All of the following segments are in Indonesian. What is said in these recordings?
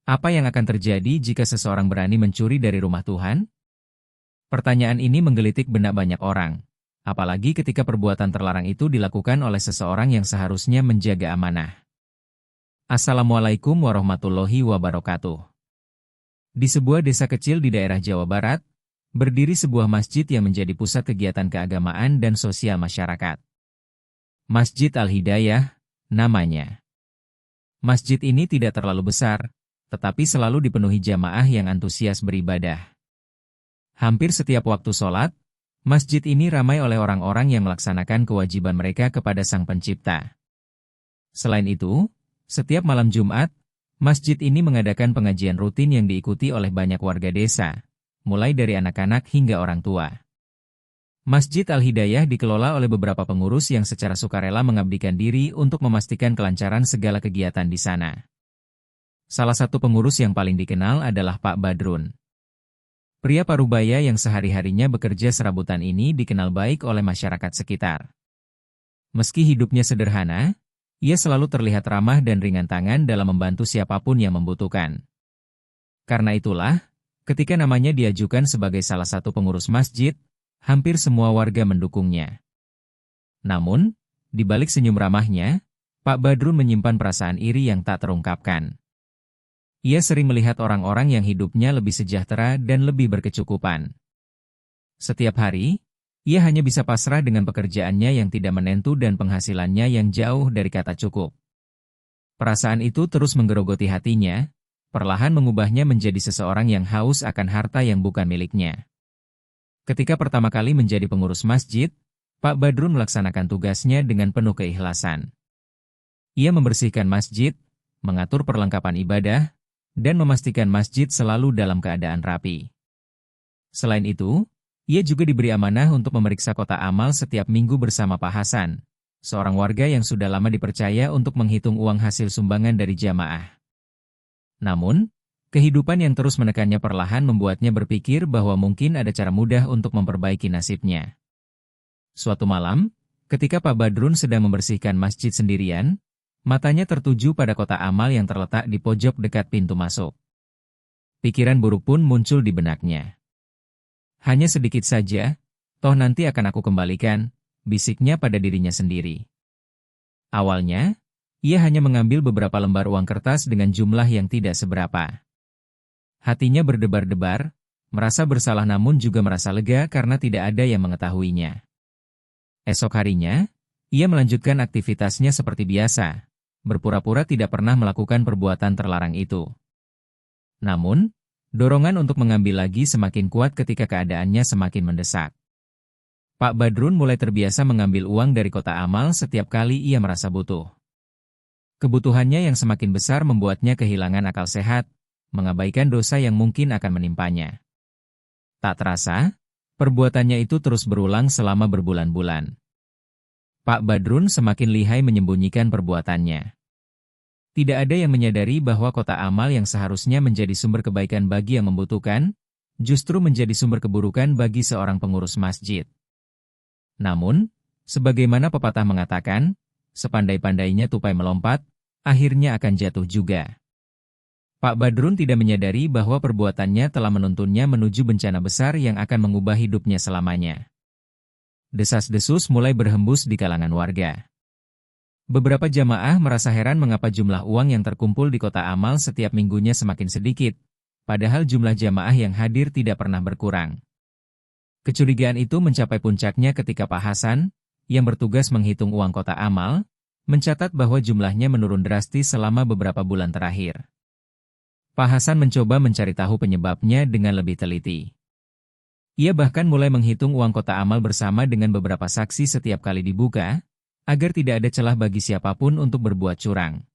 Apa yang akan terjadi jika seseorang berani mencuri dari rumah Tuhan? Pertanyaan ini menggelitik benak banyak orang. Apalagi ketika perbuatan terlarang itu dilakukan oleh seseorang yang seharusnya menjaga amanah. Assalamualaikum warahmatullahi wabarakatuh. Di sebuah desa kecil di daerah Jawa Barat, berdiri sebuah masjid yang menjadi pusat kegiatan keagamaan dan sosial masyarakat. Masjid Al-Hidayah, namanya. Masjid ini tidak terlalu besar, tetapi selalu dipenuhi jamaah yang antusias beribadah. Hampir setiap waktu sholat, masjid ini ramai oleh orang-orang yang melaksanakan kewajiban mereka kepada Sang Pencipta. Selain itu, setiap malam Jumat, masjid ini mengadakan pengajian rutin yang diikuti oleh banyak warga desa, mulai dari anak-anak hingga orang tua. Masjid Al-Hidayah dikelola oleh beberapa pengurus yang secara sukarela mengabdikan diri untuk memastikan kelancaran segala kegiatan di sana. Salah satu pengurus yang paling dikenal adalah Pak Badrun. Pria parubaya yang sehari-harinya bekerja serabutan ini dikenal baik oleh masyarakat sekitar. Meski hidupnya sederhana, ia selalu terlihat ramah dan ringan tangan dalam membantu siapapun yang membutuhkan. Karena itulah, ketika namanya diajukan sebagai salah satu pengurus masjid, hampir semua warga mendukungnya. Namun, di balik senyum ramahnya, Pak Badrun menyimpan perasaan iri yang tak terungkapkan. Ia sering melihat orang-orang yang hidupnya lebih sejahtera dan lebih berkecukupan. Setiap hari, ia hanya bisa pasrah dengan pekerjaannya yang tidak menentu dan penghasilannya yang jauh dari kata cukup. Perasaan itu terus menggerogoti hatinya, perlahan mengubahnya menjadi seseorang yang haus akan harta yang bukan miliknya. Ketika pertama kali menjadi pengurus masjid, Pak Badrun melaksanakan tugasnya dengan penuh keikhlasan. Ia membersihkan masjid, mengatur perlengkapan ibadah, dan memastikan masjid selalu dalam keadaan rapi. Selain itu, ia juga diberi amanah untuk memeriksa kotak amal setiap minggu bersama Pak Hasan, seorang warga yang sudah lama dipercaya untuk menghitung uang hasil sumbangan dari jamaah. Namun, kehidupan yang terus menekannya perlahan membuatnya berpikir bahwa mungkin ada cara mudah untuk memperbaiki nasibnya. Suatu malam, ketika Pak Badrun sedang membersihkan masjid sendirian, matanya tertuju pada kotak amal yang terletak di pojok dekat pintu masuk. Pikiran buruk pun muncul di benaknya. Hanya sedikit saja, toh nanti akan aku kembalikan, bisiknya pada dirinya sendiri. Awalnya, ia hanya mengambil beberapa lembar uang kertas dengan jumlah yang tidak seberapa. Hatinya berdebar-debar, merasa bersalah namun juga merasa lega karena tidak ada yang mengetahuinya. Esok harinya, ia melanjutkan aktivitasnya seperti biasa, berpura-pura tidak pernah melakukan perbuatan terlarang itu. Namun, dorongan untuk mengambil lagi semakin kuat ketika keadaannya semakin mendesak. Pak Badrun mulai terbiasa mengambil uang dari kotak amal setiap kali ia merasa butuh. Kebutuhannya yang semakin besar membuatnya kehilangan akal sehat, mengabaikan dosa yang mungkin akan menimpanya. Tak terasa, perbuatannya itu terus berulang selama berbulan-bulan. Pak Badrun semakin lihai menyembunyikan perbuatannya. Tidak ada yang menyadari bahwa kotak amal yang seharusnya menjadi sumber kebaikan bagi yang membutuhkan, justru menjadi sumber keburukan bagi seorang pengurus masjid. Namun, sebagaimana pepatah mengatakan, sepandai-pandainya tupai melompat, akhirnya akan jatuh juga. Pak Badrun tidak menyadari bahwa perbuatannya telah menuntunnya menuju bencana besar yang akan mengubah hidupnya selamanya. Desas-desus mulai berhembus di kalangan warga. Beberapa jamaah merasa heran mengapa jumlah uang yang terkumpul di kotak amal setiap minggunya semakin sedikit, padahal jumlah jamaah yang hadir tidak pernah berkurang. Kecurigaan itu mencapai puncaknya ketika Pak Hasan, yang bertugas menghitung uang kotak amal, mencatat bahwa jumlahnya menurun drastis selama beberapa bulan terakhir. Pak Hasan mencoba mencari tahu penyebabnya dengan lebih teliti. Ia bahkan mulai menghitung uang kotak amal bersama dengan beberapa saksi setiap kali dibuka, agar tidak ada celah bagi siapapun untuk berbuat curang.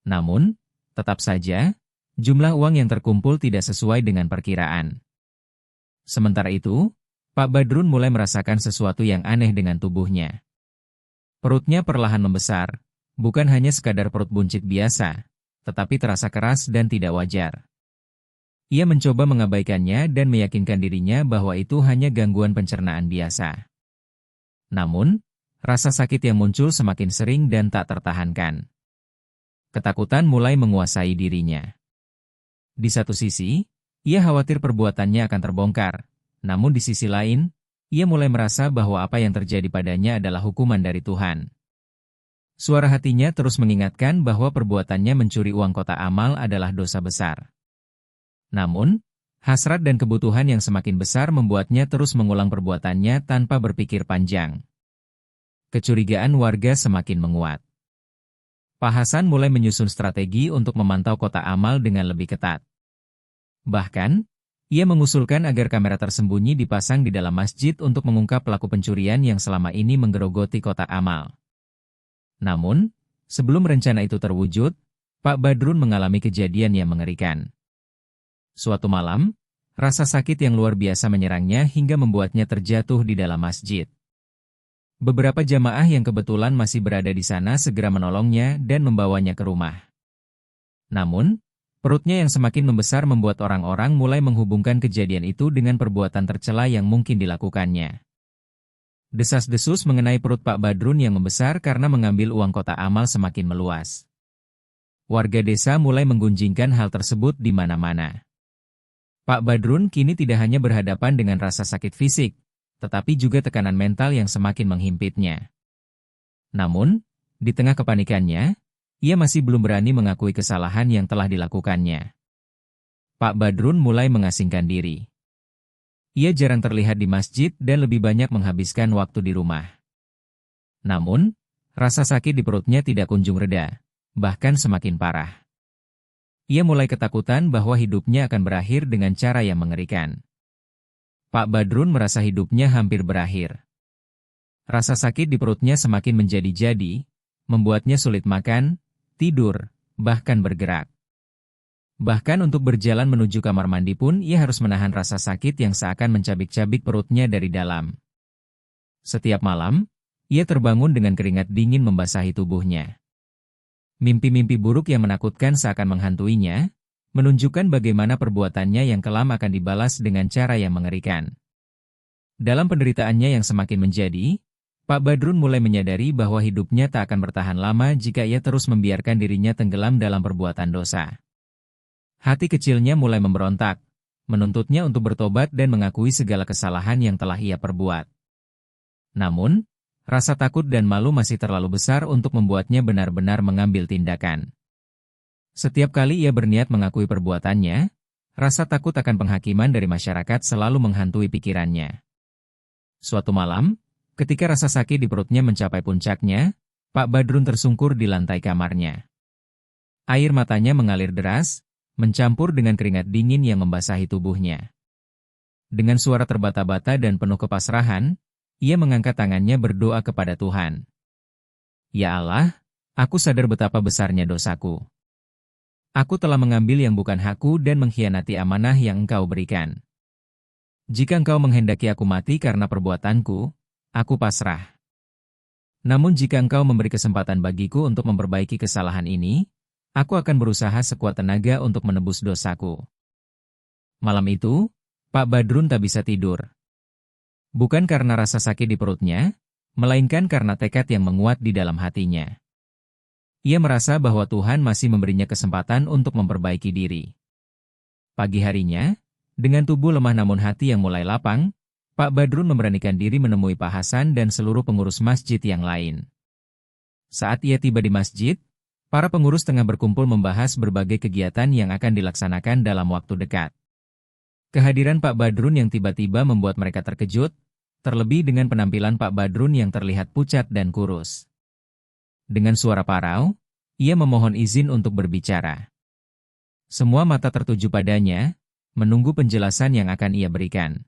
Namun, tetap saja, jumlah uang yang terkumpul tidak sesuai dengan perkiraan. Sementara itu, Pak Badrun mulai merasakan sesuatu yang aneh dengan tubuhnya. Perutnya perlahan membesar, bukan hanya sekadar perut buncit biasa, tetapi terasa keras dan tidak wajar. Ia mencoba mengabaikannya dan meyakinkan dirinya bahwa itu hanya gangguan pencernaan biasa. Namun, rasa sakit yang muncul semakin sering dan tak tertahankan. Ketakutan mulai menguasai dirinya. Di satu sisi, ia khawatir perbuatannya akan terbongkar. Namun di sisi lain, ia mulai merasa bahwa apa yang terjadi padanya adalah hukuman dari Tuhan. Suara hatinya terus mengingatkan bahwa perbuatannya mencuri uang kotak amal adalah dosa besar. Namun, hasrat dan kebutuhan yang semakin besar membuatnya terus mengulang perbuatannya tanpa berpikir panjang. Kecurigaan warga semakin menguat. Pak Hasan mulai menyusun strategi untuk memantau kotak amal dengan lebih ketat. Bahkan, ia mengusulkan agar kamera tersembunyi dipasang di dalam masjid untuk mengungkap pelaku pencurian yang selama ini menggerogoti kotak amal. Namun, sebelum rencana itu terwujud, Pak Badrun mengalami kejadian yang mengerikan. Suatu malam, rasa sakit yang luar biasa menyerangnya hingga membuatnya terjatuh di dalam masjid. Beberapa jamaah yang kebetulan masih berada di sana segera menolongnya dan membawanya ke rumah. Namun, perutnya yang semakin membesar membuat orang-orang mulai menghubungkan kejadian itu dengan perbuatan tercela yang mungkin dilakukannya. Desas-desus mengenai perut Pak Badrun yang membesar karena mengambil uang kotak amal semakin meluas. Warga desa mulai menggunjingkan hal tersebut di mana-mana. Pak Badrun kini tidak hanya berhadapan dengan rasa sakit fisik, tetapi juga tekanan mental yang semakin menghimpitnya. Namun, di tengah kepanikannya, ia masih belum berani mengakui kesalahan yang telah dilakukannya. Pak Badrun mulai mengasingkan diri. Ia jarang terlihat di masjid dan lebih banyak menghabiskan waktu di rumah. Namun, rasa sakit di perutnya tidak kunjung reda, bahkan semakin parah. Ia mulai ketakutan bahwa hidupnya akan berakhir dengan cara yang mengerikan. Pak Badrun merasa hidupnya hampir berakhir. Rasa sakit di perutnya semakin menjadi-jadi, membuatnya sulit makan, tidur, bahkan bergerak. Bahkan untuk berjalan menuju kamar mandi pun ia harus menahan rasa sakit yang seakan mencabik-cabik perutnya dari dalam. Setiap malam, ia terbangun dengan keringat dingin membasahi tubuhnya. Mimpi-mimpi buruk yang menakutkan seakan menghantuinya, menunjukkan bagaimana perbuatannya yang kelam akan dibalas dengan cara yang mengerikan. Dalam penderitaannya yang semakin menjadi, Pak Badrun mulai menyadari bahwa hidupnya tak akan bertahan lama jika ia terus membiarkan dirinya tenggelam dalam perbuatan dosa. Hati kecilnya mulai memberontak, menuntutnya untuk bertobat dan mengakui segala kesalahan yang telah ia perbuat. Namun, rasa takut dan malu masih terlalu besar untuk membuatnya benar-benar mengambil tindakan. Setiap kali ia berniat mengakui perbuatannya, rasa takut akan penghakiman dari masyarakat selalu menghantui pikirannya. Suatu malam, ketika rasa sakit di perutnya mencapai puncaknya, Pak Badrun tersungkur di lantai kamarnya. Air matanya mengalir deras, mencampur dengan keringat dingin yang membasahi tubuhnya. Dengan suara terbata-bata dan penuh kepasrahan, ia mengangkat tangannya berdoa kepada Tuhan. Ya Allah, aku sadar betapa besarnya dosaku. Aku telah mengambil yang bukan hakku dan mengkhianati amanah yang Engkau berikan. Jika Engkau menghendaki aku mati karena perbuatanku, aku pasrah. Namun jika Engkau memberi kesempatan bagiku untuk memperbaiki kesalahan ini, aku akan berusaha sekuat tenaga untuk menebus dosaku. Malam itu, Pak Badrun tak bisa tidur. Bukan karena rasa sakit di perutnya, melainkan karena tekad yang menguat di dalam hatinya. Ia merasa bahwa Tuhan masih memberinya kesempatan untuk memperbaiki diri. Pagi harinya, dengan tubuh lemah namun hati yang mulai lapang, Pak Badrun memberanikan diri menemui Pak Hasan dan seluruh pengurus masjid yang lain. Saat ia tiba di masjid, para pengurus tengah berkumpul membahas berbagai kegiatan yang akan dilaksanakan dalam waktu dekat. Kehadiran Pak Badrun yang tiba-tiba membuat mereka terkejut, terlebih dengan penampilan Pak Badrun yang terlihat pucat dan kurus. Dengan suara parau, ia memohon izin untuk berbicara. Semua mata tertuju padanya, menunggu penjelasan yang akan ia berikan.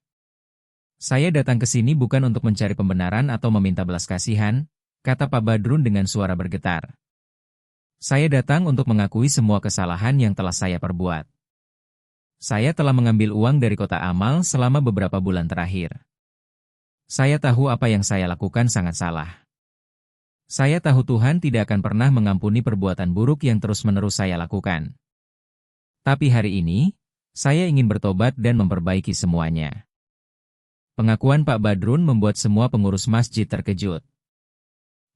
Saya datang ke sini bukan untuk mencari pembenaran atau meminta belas kasihan, kata Pak Badrun dengan suara bergetar. Saya datang untuk mengakui semua kesalahan yang telah saya perbuat. Saya telah mengambil uang dari kotak amal selama beberapa bulan terakhir. Saya tahu apa yang saya lakukan sangat salah. Saya tahu Tuhan tidak akan pernah mengampuni perbuatan buruk yang terus-menerus saya lakukan. Tapi hari ini, saya ingin bertobat dan memperbaiki semuanya. Pengakuan Pak Badrun membuat semua pengurus masjid terkejut.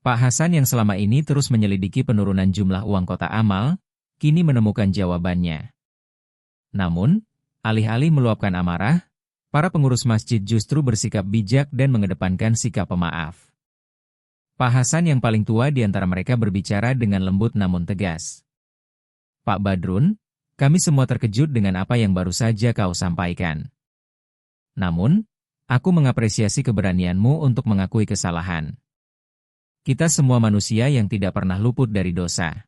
Pak Hasan yang selama ini terus menyelidiki penurunan jumlah uang kotak amal, kini menemukan jawabannya. Namun, alih-alih meluapkan amarah, para pengurus masjid justru bersikap bijak dan mengedepankan sikap pemaaf. Pak Hasan yang paling tua di antara mereka berbicara dengan lembut namun tegas. Pak Badrun, kami semua terkejut dengan apa yang baru saja kau sampaikan. Namun, aku mengapresiasi keberanianmu untuk mengakui kesalahan. Kita semua manusia yang tidak pernah luput dari dosa.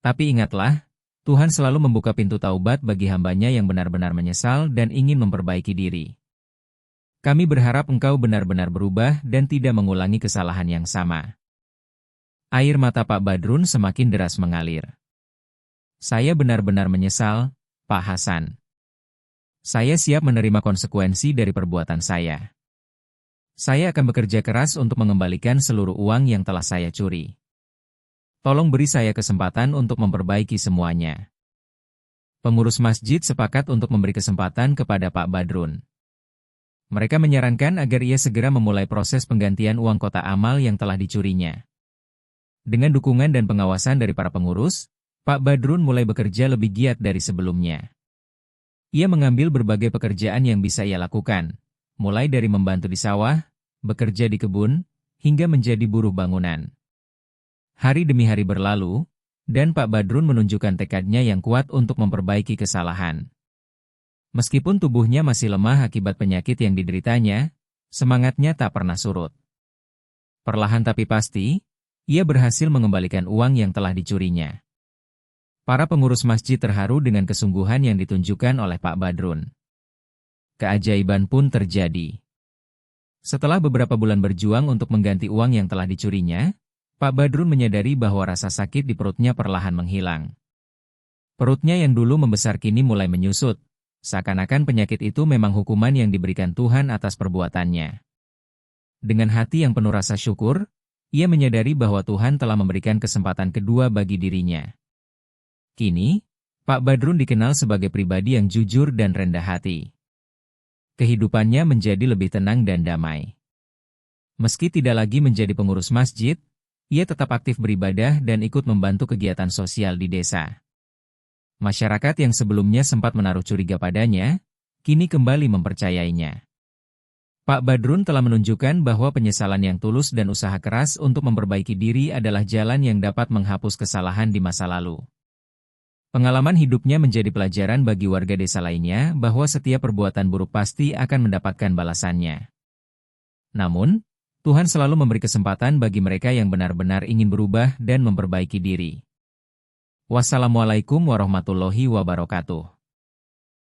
Tapi ingatlah, Tuhan selalu membuka pintu taubat bagi hambanya yang benar-benar menyesal dan ingin memperbaiki diri. Kami berharap engkau benar-benar berubah dan tidak mengulangi kesalahan yang sama. Air mata Pak Badrun semakin deras mengalir. Saya benar-benar menyesal, Pak Hasan. Saya siap menerima konsekuensi dari perbuatan saya. Saya akan bekerja keras untuk mengembalikan seluruh uang yang telah saya curi. Tolong beri saya kesempatan untuk memperbaiki semuanya. Pengurus masjid sepakat untuk memberi kesempatan kepada Pak Badrun. Mereka menyarankan agar ia segera memulai proses penggantian uang kotak amal yang telah dicurinya. Dengan dukungan dan pengawasan dari para pengurus, Pak Badrun mulai bekerja lebih giat dari sebelumnya. Ia mengambil berbagai pekerjaan yang bisa ia lakukan, mulai dari membantu di sawah, bekerja di kebun, hingga menjadi buruh bangunan. Hari demi hari berlalu, dan Pak Badrun menunjukkan tekadnya yang kuat untuk memperbaiki kesalahan. Meskipun tubuhnya masih lemah akibat penyakit yang dideritanya, semangatnya tak pernah surut. Perlahan tapi pasti, ia berhasil mengembalikan uang yang telah dicurinya. Para pengurus masjid terharu dengan kesungguhan yang ditunjukkan oleh Pak Badrun. Keajaiban pun terjadi. Setelah beberapa bulan berjuang untuk mengganti uang yang telah dicurinya, Pak Badrun menyadari bahwa rasa sakit di perutnya perlahan menghilang. Perutnya yang dulu membesar kini mulai menyusut, seakan-akan penyakit itu memang hukuman yang diberikan Tuhan atas perbuatannya. Dengan hati yang penuh rasa syukur, ia menyadari bahwa Tuhan telah memberikan kesempatan kedua bagi dirinya. Kini, Pak Badrun dikenal sebagai pribadi yang jujur dan rendah hati. Kehidupannya menjadi lebih tenang dan damai. Meski tidak lagi menjadi pengurus masjid, ia tetap aktif beribadah dan ikut membantu kegiatan sosial di desa. Masyarakat yang sebelumnya sempat menaruh curiga padanya, kini kembali mempercayainya. Pak Badrun telah menunjukkan bahwa penyesalan yang tulus dan usaha keras untuk memperbaiki diri adalah jalan yang dapat menghapus kesalahan di masa lalu. Pengalaman hidupnya menjadi pelajaran bagi warga desa lainnya bahwa setiap perbuatan buruk pasti akan mendapatkan balasannya. Namun, Tuhan selalu memberi kesempatan bagi mereka yang benar-benar ingin berubah dan memperbaiki diri. Wassalamualaikum warahmatullahi wabarakatuh.